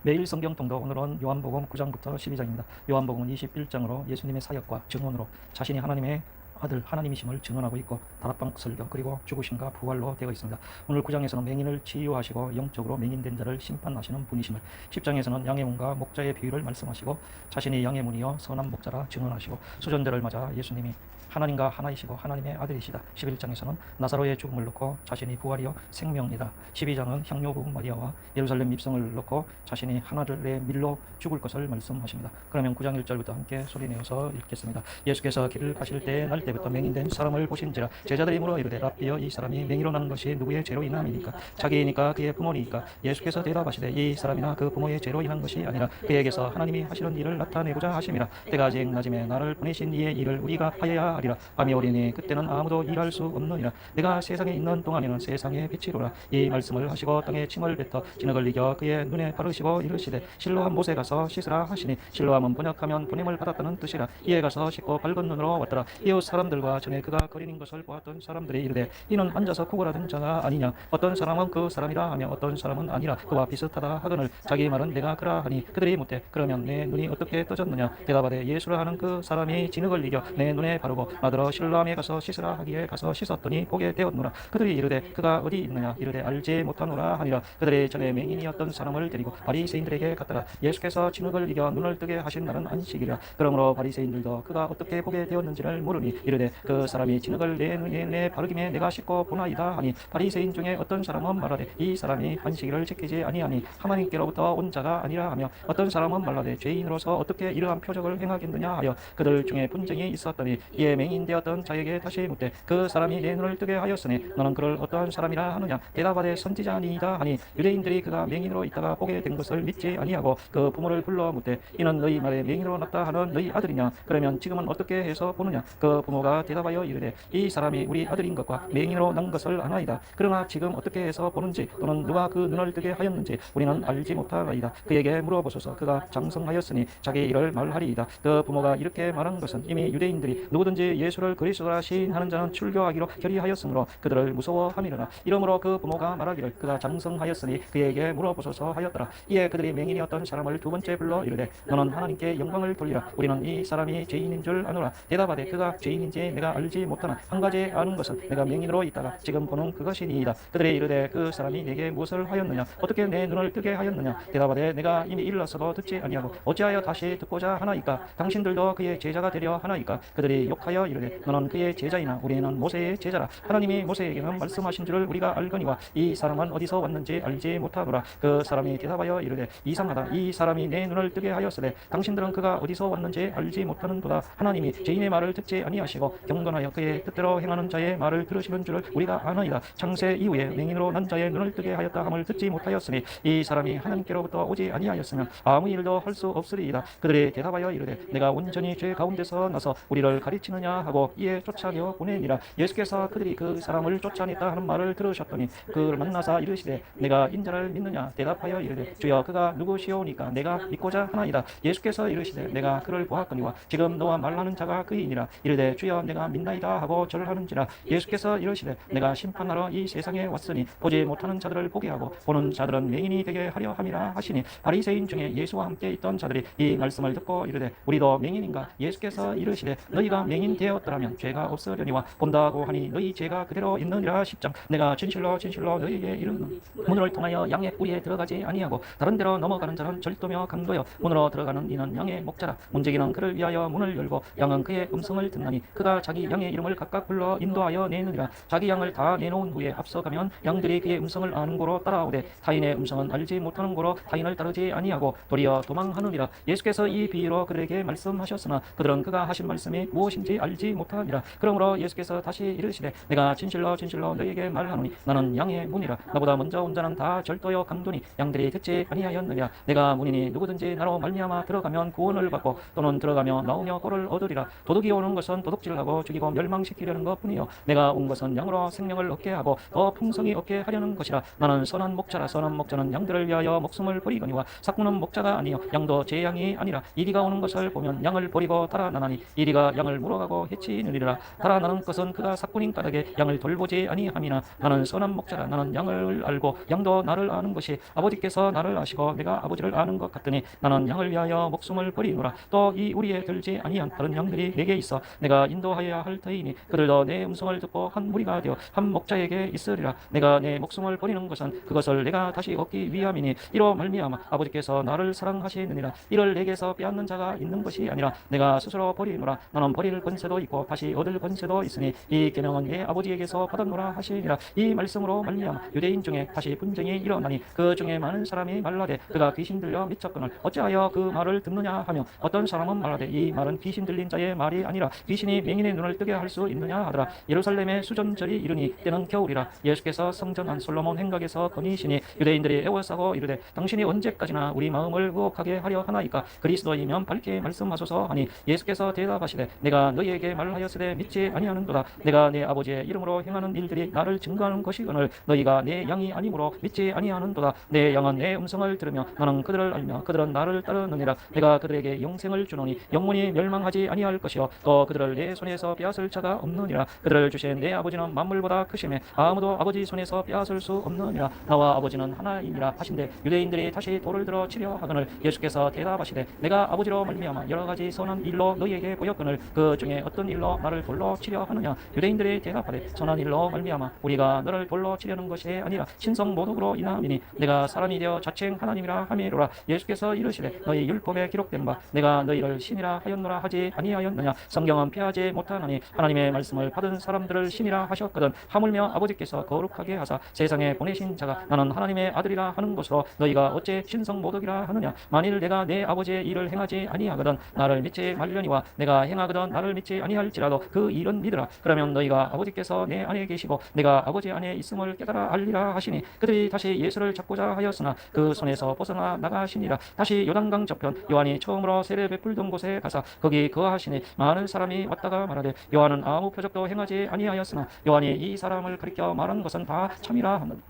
매일 성경 통독. 오늘은 요한복음 9장부터 12장입니다. 요한복음은 21장으로 예수님의 사역과 증언으로 자신이 하나님의 아들 하나님이심을 증언하고 있고, 다락방 설교 그리고 죽으심과 부활로 되어 있습니다. 오늘 9장에서는 맹인을 치유하시고 영적으로 맹인된 자를 심판하시는 분이심을, 10장에서는 양의 문과 목자의 비유를 말씀하시고 자신이 양의 문이요 선한 목자라 증언하시고, 수전제를 맞아 예수님이 하나님과 하나이시고 하나님의 아들이시다. 11장에서는 나사로의 죽음을 놓고 자신이 부활이요 생명이다. 12장은 향료부흥 마리아와 예루살렘 입성을 놓고 자신이 하늘의 밀로 죽을 것을 말씀하십니다. 그러면 9장 1절부터 함께 소리내어서 읽겠습니다. 예수께서 길을 가실 때 날 때부터 맹인된 사람을 보신지라 제자들이 물어 이르되 랍비여, 이 사람이 맹인으로 난 것이 누구의 죄로 인함이니까? 자기이니까 그의 부모니까? 예수께서 대답하시되 이 사람이나 그 부모의 죄로 인한 것이 아니라 그에게서 하나님이 하시는 일을 나타내고자 하심이라. 때가 아직 낮음에 나를 보내신 이의 일을 우리가 하여야 하리라. 밤이 오리니 그때는 아무도 일할 수 없느니라. 내가 세상에 있는 동안에는 세상의 빛이로라. 이 말씀을 하시고 땅에 침을 뱉어 진흙을 이겨 그의 눈에 바르시고 이르시되 실로암 못에 가서 씻으라 하시니, 실로암은 번역하면 보냄을 받았다는 뜻이라. 이에 가서 씻고 밝은 눈으로 왔더라. 이웃 사람들과 전에 그가 거리는 것을 보았던 사람들이 이르되 이는 앉아서 구걸하던 자가 아니냐? 어떤 사람은 그 사람이라 하며 어떤 사람은 아니라 그와 비슷하다 하거늘 자기 말은 내가 그라 하니, 그들이 묻되 그러면 내 눈이 어떻게 떠졌느냐? 대답하되 예수라 하는 그 사람이 진흙을 이겨 내 눈에 바르고 나더러 실로암에 가서 씻으라 하기에 가서 씻었더니 보게 되었노라. 그들이 이르되 그가 어디 있느냐? 이르되 알지 못하노라 하니라. 그들이 전에 맹인이었던 사람을 데리고 바리새인들에게 갔더라. 예수께서 진흙을 이겨 눈을 뜨게 하신 날은 안식이라. 그러므로 바리새인들도 그가 어떻게 보게 되었는지를 물으니 이르되 그 사람이 진흙을 내 눈에 바르기에 내가 씻고 보나이다 하니, 바리새인 중에 어떤 사람은 말하되 이 사람이 안식일을 지키지 아니하니 하나님께로부터 온 자가 아니라 하며, 어떤 사람은 말하되 죄인으로서 어떻게 이러한 표적을 행하겠느냐 하여 그들 중에 분쟁이 있었더니, 이에 맹인되었던 자에게 다시 묻되 그 사람이 내 눈을 뜨게 하였으니 너는 그를 어떠한 사람이라 하느냐? 대답하되 선지자니이다 하니, 유대인들이 그가 맹인으로 있다가 보게 된 것을 믿지 아니하고 그 부모를 불러 묻되 이는 너희 말에 맹인으로 났다 하는 너희 아들이냐? 그러면 지금은 어떻게 해서 보느냐? 그 부모가 대답하여 이르되 이 사람이 우리 아들인 것과 맹인으로 난 것을 아나이다. 그러나 지금 어떻게 해서 보는지 또는 누가 그 눈을 뜨게 하였는지 우리는 알지 못하나이다. 그에게 물어보소서. 그가 장성하였으니 자기 일을 말하리이다. 그 부모가 이렇게 말한 것은 이미 유대인들이 누구든지 예수를 그리스도라 시인하는 자는 출교하기로 결의하였으므로 그들을 무서워함이로라. 이러므로 그 부모가 말하기를 그가 장성하였으니 그에게 물어보소서 하였더라. 이에 그들이 맹인이었던 사람을 두 번째 불러 이르되 너는 하나님께 영광을 돌리라. 우리는 이 사람이 죄인인 줄 아노라. 대답하되 그가 죄인인지 내가 알지 못하나 한 가지 아는 것은 내가 맹인으로 있다가 지금 보는 그것이니이다. 그들이 이르되 그 사람이 내게 무엇을 하였느냐? 어떻게 내 눈을 뜨게 하였느냐? 대답하되 내가 이미 일렀어도 듣지 아니하고 어찌하여 다시 듣고자 하나이까? 당신들도 그의 제자가 되려 하나이까? 그들이 욕하여 이르되 너는 그의 제자이나 우리는 모세의 제자라. 하나님이 모세에게는 말씀하신 줄을 우리가 알거니와 이 사람은 어디서 왔는지 알지 못하노라. 그 사람이 대답하여 이르되 이상하다. 이 사람이 내 눈을 뜨게 하였으되 당신들은 그가 어디서 왔는지 알지 못하는도다. 하나님이 죄인의 말을 듣지 아니하시고 경건하여 그의 뜻대로 행하는 자의 말을 들으시는 줄을 우리가 아나이다. 창세 이후에 맹인으로 난 자의 눈을 뜨게 하였다 함을 듣지 못하였으니 이 사람이 하나님께로부터 오지 아니하였으면 아무 일도 할 수 없으리이다. 그들이 대답하여 이르되 내가 온전히 죄 가운데서 나서 우리를 가르치느냐 하고 이에 쫓아내어 보내니라. 예수께서 그들이 그 사람을 쫓아냈다 하는 말을 들으셨더니 그를 만나사 이르시되 내가 인자를 믿느냐? 대답하여 이르되 주여 그가 누구시오니까 내가 믿고자 하나이다. 예수께서 이르시되 내가 그를 보았거니와 지금 너와 말하는 자가 그이니라. 이르되 주여 내가 믿나이다 하고 절하는지라. 예수께서 이르시되 내가 심판하러 이 세상에 왔으니 보지 못하는 자들을 보게 하고 보는 자들은 맹인이 되게 하려 함이라 하시니, 바리새인 중에 예수와 함께 있던 자들이 이 말씀을 듣고 이르되 우리도 맹인인가? 예수께서 이르시되 너희가 맹인 되었더라면 죄가 없으려니와 본다고 하니 너희 죄가 그대로 있느니라. 10장 내가 진실로 진실로 너희에게 이르노니 문을 통하여 양의 뿌리에 들어가지 아니하고 다른 데로 넘어가는 자는 절도며 강도여 문으로 들어가는 이는 양의 목자라. 문지기는 그를 위하여 문을 열고 양은 그의 음성을 듣나니 그가 자기 양의 이름을 각각 불러 인도하여 내느니라. 자기 양을 다 내놓은 후에 앞서가면 양들이 그의 음성을 아는 고로 따라오되 타인의 음성은 알지 못하는 고로 타인을 따르지 아니하고 도리어 도망하느니라. 예수께서 이 비유로 그들에게 말씀하셨으나 그들은 그가 하신 말씀이 무엇인지 알지 못하니라. 그러므로 예수께서 다시 이르시되 내가 진실로 진실로 너희에게 말하노니 나는 양의 문이라. 나보다 먼저 온 자는 다 절도요 강도니 양들이 듣지 아니하였느냐? 내가 문이니 누구든지 나로 말미암아 들어가면 구원을 받고 또는 들어가며 나오며 꼴을 얻으리라. 도둑이 오는 것은 도둑 도둑질을 하고 죽이고 멸망시키려는 것뿐이요 내가 온 것은 양으로 생명을 얻게 하고 더 풍성히 얻게 하려는 것이라. 나는 선한 목자라. 선한 목자는 양들을 위하여 목숨을 버리거니와 삭구는 목자가 아니요 양도 제 양이 아니라. 이리가 오는 것을 보면 양을 버리고 달아나나니 이리가 양을 물어가고 해치느니라. 달아나는 것은 그가 삭구인 까닭에 양을 돌보지 아니함이나 나는 선한 목자라. 나는 양을 알고 양도 나를 아는 것이 아버지께서 나를 아시고 내가 아버지를 아는 것 같으니 나는 양을 위하여 목숨을 버리노라. 또 이 우리에 들지 아니한 다른 양들이 내게 있어 내가 인도하여야 할 터이니 그들도 내 음성을 듣고 한 무리가 되어 한 목자에게 있으리라. 내가 내 목숨을 버리는 것은 그것을 내가 다시 얻기 위함이니 이로 말미암아 아버지께서 나를 사랑하시느니라. 이를 내게서 빼앗는 자가 있는 것이 아니라 내가 스스로 버리노라. 나는 버릴 권세도 있고 다시 얻을 권세도 있으니 이 계명은 내 아버지에게서 받았노라 하시니라. 이 말씀으로 말미암아 유대인 중에 다시 분쟁이 일어나니 그 중에 많은 사람이 말라되 그가 귀신 들려 미쳤거늘 어찌하여 그 말을 듣느냐 하며 어떤 사람은 말하되 이 말은 귀신 들린 자의 말이 아니라 귀신이 맹인의 눈을 뜨게 할 수 있느냐 하더라. 예루살렘의 수전절이 이르니 때는 겨울이라. 예수께서 성전 안 솔로몬 행각에서 거니시니 유대인들이 애워싸고 이르되 당신이 언제까지나 우리 마음을 의혹하게 하려 하나이까. 그리스도이면 밝게 말씀하소서 하니 예수께서 대답하시되 내가 너희에게 말하였으되 믿지 아니하는도다. 내가 내 아버지의 이름으로 행하는 일들이 나를 증거하는 것이거늘 너희가 내 양이 아니므로 믿지 아니하는도다. 내 양은 내 음성을 들으며 나는 그들을 알며 그들은 나를 따르느니라. 내가 그들에게 영생을 주노니 영원히 멸망하지 아니할 것이요 또 그들을 내 손에서 빼앗을 자가 없느니라. 그들을 주신 내 아버지는 만물보다 크심에 아무도 아버지 손에서 빼앗을 수 없느니라. 나와 아버지는 하나이니라 하신대 유대인들이 다시 돌을 들어 치려 하거늘 예수께서 대답하시되 내가 아버지로 말미암아 여러 가지 선한 일로 너희에게 보였거늘 그 중에 어떤 일로 나를 돌로 치려 하느냐. 유대인들이 대답하되 선한 일로 말미암아 우리가 너를 돌로 치려는 것이 아니라 신성 모독으로 인함이니 내가 사람이 되어 자칭 하나님이라 하미로라. 예수께서 이르시되 너희 율법에 기록된 바 내가 너희를 신이라 하였노라 하지 아니하였느냐. 성경은 피하지 못하나니 하나님의 말씀을 받은 사람들을 신이라 하셨거든. 하물며 아버지께서 거룩하게 하사 세상에 보내신 자가 나는 하나님의 아들이라 하는 것으로 너희가 어째 신성 모독이라 하느냐. 만일 내가 내 아버지의 일을 행하지 아니하거든 나를 믿지 말려니와 내가 행하거든 나를 믿지 아니할지라도 그 일은 믿으라. 그러면 너희가 아버지께서 내 안에 계시고 내가 아버지 안에 있음을 깨달아 알리라 하시니 그들이 다시 예수를 잡고자 하였으나 그 손에서 벗어나 나가시니라. 다시 요단강 저편 요한이 처음으로 세례 베풀던 곳에 가서 거기 거하시니 많은 사람이 왔다가 말하되 요한은 아무 표적도 행하지 아니하였으나 요한이 이 사람을 가리켜 말한 것은 다 참이라 하는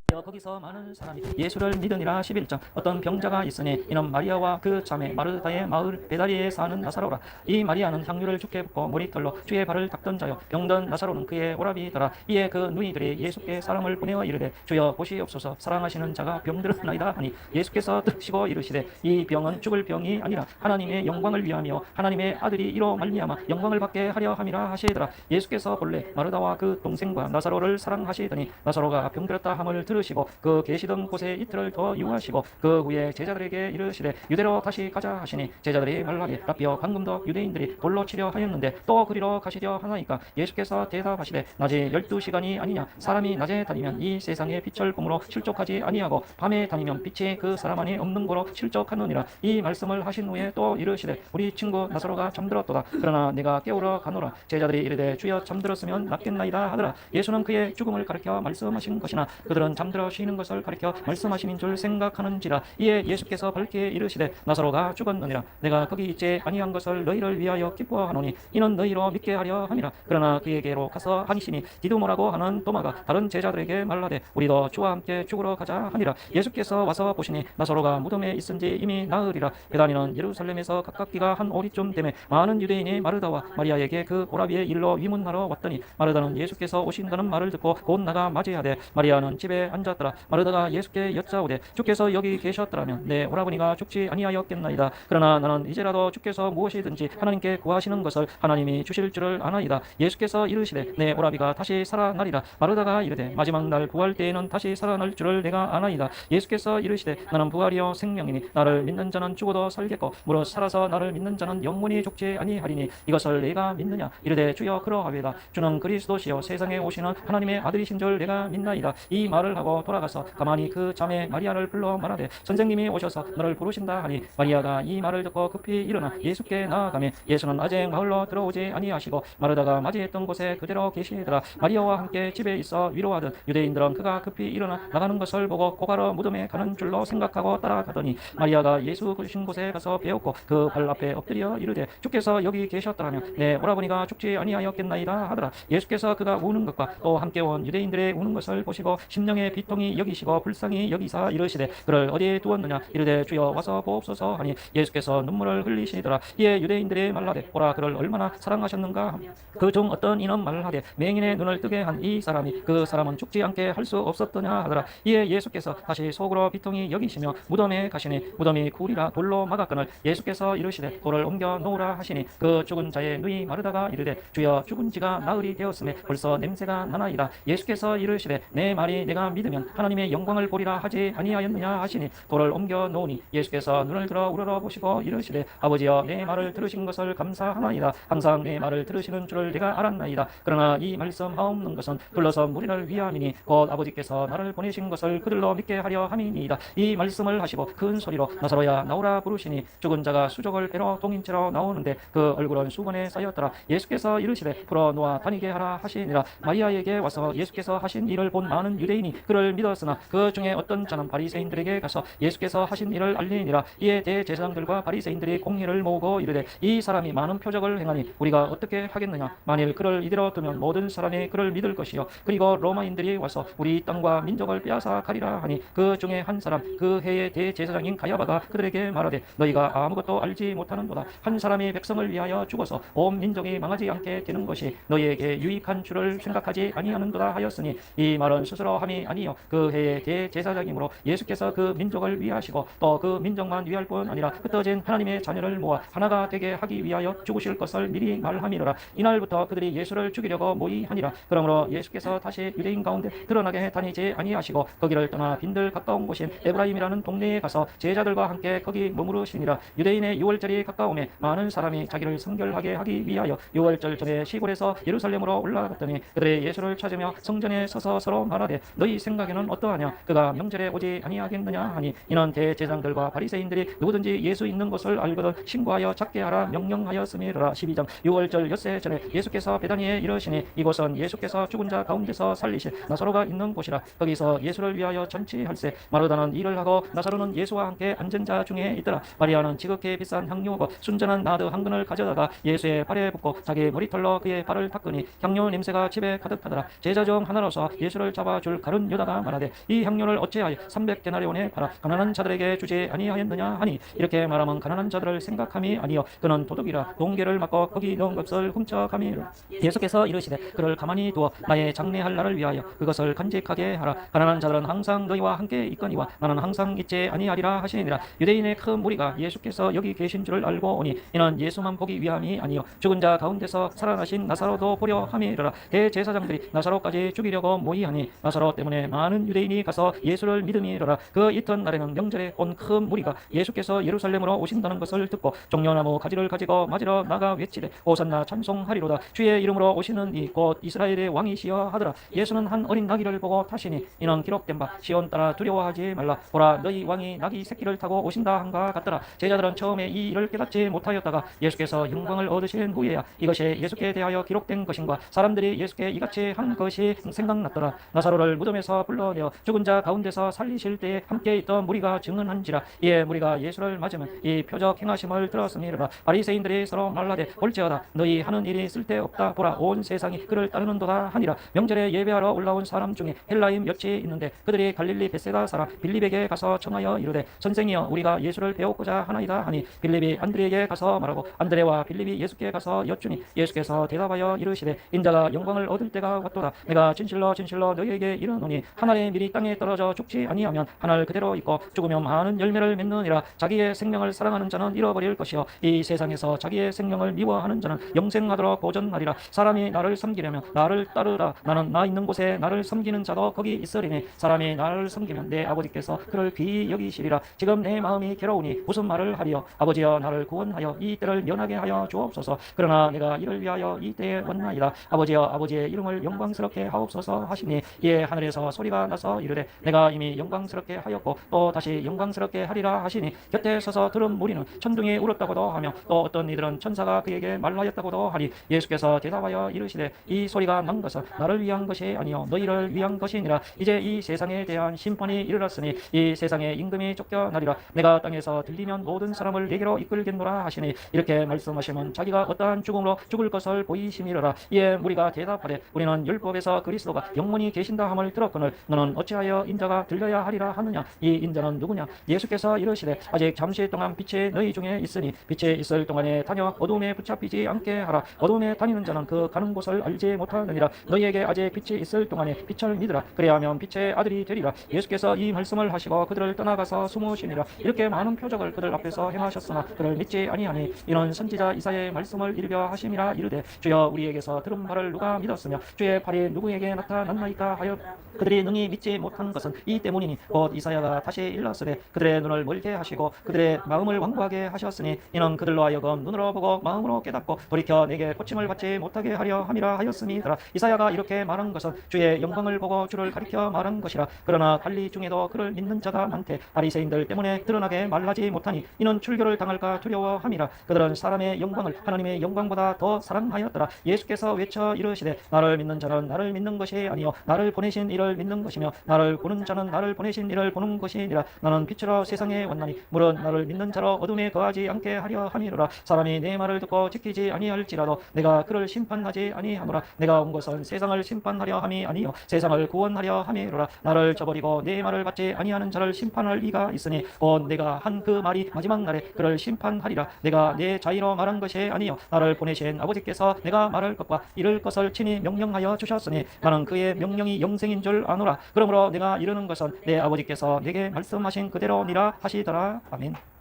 거기서 많은 사람이 예수를 믿으니라. 11장 어떤 병자가 있으니 이는 마리아와 그 자매 마르다의 마을 베다리에 사는 나사로라. 이 마리아는 향유를 주께 붓고 머리털로 주의 발을 닦던 자요 병든 나사로는 그의 오라비더라. 이에 그 누이들이 예수께 사람을 보내어 이르되 주여 보시옵소서 사랑하시는 자가 병들었나이다 하니 예수께서 드시고 이르시되 이 병은 죽을 병이 아니라 하나님의 영광을 위하며 하나님의 아들이 이로 말미암아 영광을 받게 하려 함이라 하시더라. 예수께서 본래 마르다와 그 동생과 나사로를 사랑하시더니 나사로가 병들었다 함을 들으시고 그 계시던 곳에 이틀을 더 유하시고 그 후에 제자들에게 이르시되 유대로 다시 가자 하시니 제자들이 말하되 라비여 방금도 유대인들이 돌로 치려 하였는데 또 그리로 가시려 하나이까. 예수께서 대답하시되 낮에 12시간이 아니냐. 사람이 낮에 다니면 이 세상의 빛을 pom으로 실족하지 아니하고 밤에 다니면 빛이 그 사람 안에 없는 거로 실족하느니라. 이 말씀을 하신 후에 또 이르시되 우리 친구 나사로가 잠들었도다. 그러나 내가 깨우러 가노라. 제자들이 이르되 주여 잠들었으면 낫겠나이다 하더라. 예수는 그의 죽음을 가리켜 말씀하신 것이나 그들은 잠들어 쉬는 것을 가리켜 말씀하심인 줄 생각하는지라. 이에 예수께서 밝게 이르시되 나사로가 죽었느니라. 내가 거기 있지 아니한 것을 너희를 위하여 기뻐하노니 이는 너희로 믿게 하려 함이라. 그러나 그에게로 가서 한이시니 디두모라고 하는 도마가 다른 제자들에게 말하되 우리도 주와 함께 죽으러 가자 하니라. 예수께서 와서 보시니 나사로가 무덤에 있은지 이미 나으리라. 베다니는 예루살렘에서 가깝기가 한 오리쯤 되매 많은 유대인이 마르다와 마리아에게 그 오라비의 일로 위문하러 왔더니 마르다는 예수께서 오신다는 말을 듣고 곧 나가 맞이하되 마리아는 집에 앉았더라. 마르다가 예수께 여짜오되 주께서 여기 계셨더라면 내 오라버니가 죽지 아니하였겠나이다. 그러나 나는 이제라도 주께서 무엇이든지 하나님께 구하시는 것을 하나님이 주실 줄을 아나이다. 예수께서 이르시되 내 오라비가 다시 살아나리라. 마르다가 이르되 마지막 날 부활 때에는 다시 살아날 줄을 내가 아나이다. 예수께서 이르시되 나는 부활이요 생명이니 나를 믿는 자는 죽어도 살겠고 무릇 살아서 나를 믿는 자는 영원히 죽지 아니하리니 이것을 내가 믿느냐. 이르되 주여 그러하외다. 주는 그리스도시요 세상에 오시는 하나님의 아들이신 줄 내가 믿나이다. 이 말을 하고 하고 돌아가서 가만히 그 자매 마리아를 불러 말하되 선생님이 오셔서 너를 부르신다 하니 마리아가 이 말을 듣고 급히 일어나 예수께 나아가매 예수는 아직 마을로 들어오지 아니하시고 마르다가 맞이했던 곳에 그대로 계시더라. 마리아와 함께 집에 있어 위로하던 유대인들은 그가 급히 일어나 나가는 것을 보고 고가로 무덤에 가는 줄로 생각하고 따라가더니 마리아가 예수 계신 곳에 가서 배웠고 그 발 앞에 엎드려 이르되 주께서 여기 계셨더라면 내 오라버니가 죽지 아니하였겠나이다 하더라. 예수께서 그가 우는 것과 또 함께 온 유대인들의 우는 것을 보시고 심령의 비통이 여기시고 불쌍히 여기사 이르시되 그를 어디에 두었느냐 이르되 주여 와서 보옵소서 하니 예수께서 눈물을 흘리시더라. 이에 유대인들이 말하되 보라 그를 얼마나 사랑하셨는가. 그 중 어떤 이는 말하되 맹인의 눈을 뜨게 한 이 사람이 그 사람은 죽지 않게 할 수 없었더냐 하더라. 이에 예수께서 다시 속으로 비통히 여기시며 무덤에 가시니 무덤이 굴이라 돌로 막았거늘 예수께서 이르시되 돌을 옮겨 놓으라 하시니 그 죽은 자의 누이 마르다가 이르되 주여 죽은 지가 나흘이 되었음에 벌써 냄새가 나나이다. 예수께서 이르시되 내 말이 내가 믿으면 하나님의 영광을 보리라 하지 아니하였느냐 하시니 돌을 옮겨 놓으니 예수께서 눈을 들어 우러러 보시고 이르시되 아버지여 내 말을 들으신 것을 감사하나이다. 항상 내 말을 들으시는 줄을 내가 알았나이다. 그러나 이 말씀하옵는 것은 불러서 무리를 위함이니 곧 아버지께서 나를 보내신 것을 그들로 믿게 하려 함이니이다. 이 말씀을 하시고 큰 소리로 나사로야 나오라 부르시니 죽은 자가 수족을 배로 동인 채로 나오는데 그 얼굴은 수건에 쌓였더라. 예수께서 이르시되 풀어 놓아 다니게 하라 하시니라. 마리아에게 와서 예수께서 하신 일을 본 많은 유대인이 그를 믿었으나 그 중에 어떤 자는 바리새인들에게 가서 예수께서 하신 일을 알리니라. 이에 대제사장들과 바리새인들이 공회를 모으고 이르되 이 사람이 많은 표적을 행하니 우리가 어떻게 하겠느냐. 만일 그를 이대로 두면 모든 사람이 그를 믿을 것이요 그리고 로마인들이 와서 우리 땅과 민족을 빼앗아 가리라 하니 그 중에 한 사람 그 해의 대제사장인 가야바가 그들에게 말하되 너희가 아무것도 알지 못하는도다. 한 사람이 백성을 위하여 죽어서 온 민족이 망하지 않게 되는 것이 너희에게 유익한 줄을 생각하지 아니하는도다 하였으니 이 말은 스스로 함이 아니요 그 해의 대제사장이므로 예수께서 그 민족을 위하시고 또 그 민족만 위할 뿐 아니라 흩어진 하나님의 자녀를 모아 하나가 되게 하기 위하여 죽으실 것을 미리 말함이로라. 이날부터 그들이 예수를 죽이려고 모의하니라. 그러므로 예수께서 다시 유대인 가운데 드러나게 다니지 아니하시고 거기를 떠나 빈들 가까운 곳인 에브라임이라는 동네에 가서 제자들과 함께 거기 머무르시니라. 유대인의 유월절이 가까우매 많은 사람이 자기를 성결하게 하기 위하여 유월절 전에 시골에서 예루살렘으로 올라갔더니 그들의 예수를 찾으며 성전에 서서 서로 말하되 너희 생각에는 어떠하냐. 그가 명절에 오지 아니하겠느냐 하니 이는 대제사장들과 바리새인들이 누구든지 예수 있는 것을 알거든 신고하여 잡게 하라 명령하였음이라. 12장 유월절 엿새 전에 예수께서 베다니에 이르시니 이곳은 예수께서 죽은 자 가운데서 살리신 나사로가 있는 곳이라. 거기서 예수를 위하여 잔치할세 마르다는 일을 하고 나사로는 예수와 함께 앉은 자 중에 있더라. 마리아는 지극히 비싼 향료고 순전한 나드 한 근을 가져다가 예수의 발에 붓고 자기 머리털로 그의 발을 닦으니 향료 냄새가 집에 가득하더라. 제자 중 하나로서 예수를 잡아줄 가룟 유다가 말하되 이 향료를 어찌하여 300데나리온에 팔아 가난한 자들에게 주지 아니하였느냐 하니 이렇게 말하면 가난한 자들을 생각함이 아니요 그는 도둑이라 동계를 맞고 거기 넣은 것을 훔쳐감이라. 예수께서 이르시되 그를 가만히 두어 나의 장례할 날을 위하여 그것을 간직하게 하라. 가난한 자들은 항상 너희와 함께 있거니와 나는 항상 있지 아니하리라 하시니라. 유대인의 큰 무리가 예수께서 여기 계신 줄을 알고 오니 이는 예수만 보기 위함이 아니요 죽은 자 가운데서 살아나신 나사로도 보려 함이라. 대제사장들이 나사로까지 죽이려고 모의하니 나사로 때문에 많은 유대인이 가서 예수를 믿음이라. 그 이튿날에는 명절에 온 큰 무리가 예수께서 예루살렘으로 오신다는 것을 듣고 종려나무 가지를 가지고 맞으러 나가 외치되 호산나 찬송하리로다. 주의 이름으로 오시는 이 곧 이스라엘의 왕이시여 하더라. 예수는 한 어린 나귀를 보고 타시니 이는 기록된 바 시온 따라 두려워하지 말라. 보라 너희 왕이 나귀 새끼를 타고 오신다 한가 같더라. 제자들은 처음에 이 일을 깨닫지 못하였다가 예수께서 영광을 얻으신 후에야 이것이 예수께 대하여 기록된 것인가 사람들이 예수께 이같이 한 것이 생각났더라. 나사로를 무덤에서 불러내어 죽은 자 가운데서 살리실 때에 함께 있던 무리가 증언한지라. 이에 무리가 예수를 맞으면 이 표적 행하심을 들었으니라. 바리새인들이 서로 말하되 볼지어다 너희 하는 일이 쓸데없다. 보라 온 세상이 그를 따르는도다 하니라. 명절에 예배하러 올라온 사람 중에 헬라임 엿이 있는데 그들이 갈릴리 벳세다 사람 빌립에게 가서 청하여 이르되 선생이여 우리가 예수를 배우고자 하나이다 하니 빌립이 안드레에게 가서 말하고 안드레와 빌립이 예수께 가서 여쭈니 예수께서 대답하여 이르시되 인자가 영광을 얻을 때가 왔도다. 내가 진실로 진실로 너희에게 이르노니 한 알이 미리 땅에 떨어져 죽지 아니하면 한 알 그대로 있고 죽으면 많은 열매를 맺느니라. 자기의 생명을 사랑하는 자는 잃어버릴 것이요 이 세상에서 자기의 생명을 미워하는 자는 영생하도록 보존하리라. 사람이 나를 섬기려면 나를 따르라. 나는 나 있는 곳에 나를 섬기는 자도 거기 있으리니 사람이 나를 섬기면 내 아버지께서 그를 귀히 여기시리라. 지금 내 마음이 괴로우니 무슨 말을 하리요. 아버지여 나를 구원하여 이 때를 면하게 하여 주옵소서. 그러나 내가 이를 위하여 이 때에 왔나이다. 아버지여 아버지의 이름을 영광스럽게 하옵소서 하시니 이에 하늘에서 소리가 나서 이르되 내가 이미 영광스럽게 하였고 또 다시 영광스럽게 하리라 하시니 곁에 서서 들은 무리는 천둥이 울었다고도 하며 또 어떤 이들은 천사가 그에게 말하였다고도 하니 예수께서 대답하여 이르시되 이 소리가 난 것은 나를 위한 것이 아니요 너희를 위한 것이니라. 이제 이 세상에 대한 심판이 이르렀으니 이 세상의 임금이 쫓겨나리라. 내가 땅에서 들리면 모든 사람을 내게로 이끌겠노라 하시니 이렇게 말씀하시면 자기가 어떠한 죽음으로 죽을 것을 보이심이로라. 이에 무리가 대답하되 우리는 율법에서 그리스도가 영원히 계신다 함을 들었거늘 너는 어찌하여 인자가 들려야 하리라 하느냐. 이 인자는 누구냐. 예수께서 이르시되 아직 잠시 동안 빛이 너희 중에 있으니 빛이 있을 동안에 다녀 어둠에 붙잡히지 않게 하라. 어둠에 다니는 자는 그 가는 곳을 알지 못하느니라. 너희에게 아직 빛이 있을 동안에 빛을 믿으라. 그래야면 빛의 아들이 되리라. 예수께서 이 말씀을 하시고 그들을 떠나가서 숨으시니라. 이렇게 많은 표적을 그들 앞에서 행하셨으나 그를 믿지 아니하니 이는 선지자 이사야의 말씀을 이루려 하심이라. 이르되 주여 우리에게서 들은 바를 누가 믿었으며 주의 팔이 누구에게 나타났나이까 하여 그들이 능히 믿지 못한 것은 이 때문이니 곧 이사야가 다시 일렀으되 그들의 눈을 멀게 하시고 그들의 마음을 완고하게 하셨으니 이는 그들로 하여금 눈으로 보고 마음으로 깨닫고 돌이켜 내게 고침을 받지 못하게 하려 함이라 하였음이더라. 이사야가 이렇게 말한 것은 주의 영광을 보고 주를 가리켜 말한 것이라. 그러나 관리 중에도 그를 믿는 자가 많되 바리새인들 때문에 드러나게 말하지 못하니 이는 출교를 당할까 두려워함이라. 그들은 사람의 영광을 하나님의 영광보다 더 사랑하였더라. 예수께서 외쳐 이르시되 나를 믿는 자는 나를 믿는 것이 아니요 나를 보내신 이를 믿는 것이며 나를 보는 자는 나를 보내신 이를 보는 것이니라. 나는 빛으로 세상에 왔나니 물은 나를 믿는 자로 어둠에 거하지 않게 하려 함이로라. 사람이 내 말을 듣고 지키지 아니할지라도 내가 그를 심판하지 아니하노라. 내가 온 것은 세상을 심판하려 함이 아니요 세상을 구원하려 함이로라. 나를 저버리고 내 말을 받지 아니하는 자를 심판할 이가 있으니 곧 내가 한 그 말이 마지막 날에 그를 심판하리라. 내가 내 자의로 말한 것이 아니요 나를 보내신 아버지께서 내가 말할 것과 이를 것을 친히 명령하여 주셨으니 나는 그의 명령이 영생인 줄 아노라. 그러므로 내가 이르는 것은 내 아버지께서 내게 말씀하신 그대로니라 하시더라. 아멘.